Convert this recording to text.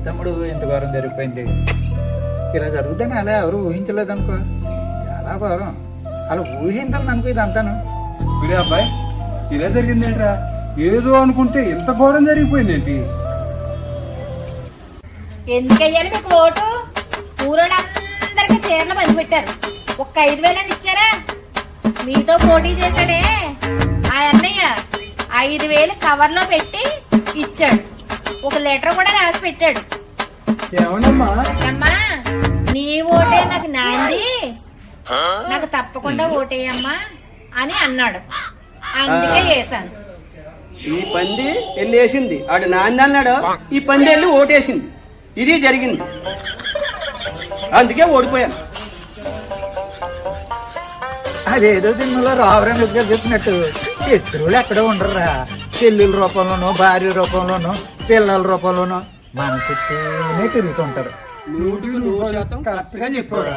తమ్ముడు ఇంత ఘోరం జరిగిపోయింది. ఇలా జరుగుతుందని అలా ఎవరు ఊహించలేదనుకో. చాలా ఘోరం. అలా ఊహించింది అనుకో ఇదంతాను. ఇప్పుడే అబ్బాయి ఇలా జరిగిందేంట్రా? ఏదో అనుకుంటే ఎంత ఘోరం జరిగిపోయిందేంటి? ఎందుకయ్యాలి మీకు ఓటు? ఊరోళ్ళందరికీ చీరలు పంచిపెట్టారు. ఒక్క 5,000 ఇచ్చారా? మీతో పోటీ చేశాడే ఆ అన్నయ్య 5,000 కవర్ లో పెట్టి ఇచ్చాడు. ఒక లెటర్ కూడా రాసి పెట్టాడు. ఏమన్నమ్మా? అమ్మా నీ ఓటే నాకు నాంది, నాకు తప్పకుండా ఓటేయమ్మా అని అన్నాడు. అందుకే వేశాను. ఈ పంది వెళ్ళి వేసింది, ఆడు నాంది అన్నాడు, ఈ పంది వెళ్ళి ఓటేసింది. ఇది జరిగింది, అందుకే ఓడిపోయాను. అదేదో సినిమాలో రావరాని ఎదురు చెప్పినట్టు శత్రువులు ఎక్కడో ఉండరురా. చెల్లెల రూపంలోనో, భార్య రూపంలోనో, పిల్లల రూపంలోనో మన చుట్టూనే తిరుగుతుంటారు. 100% కరెక్ట్ గా చెప్పాడు.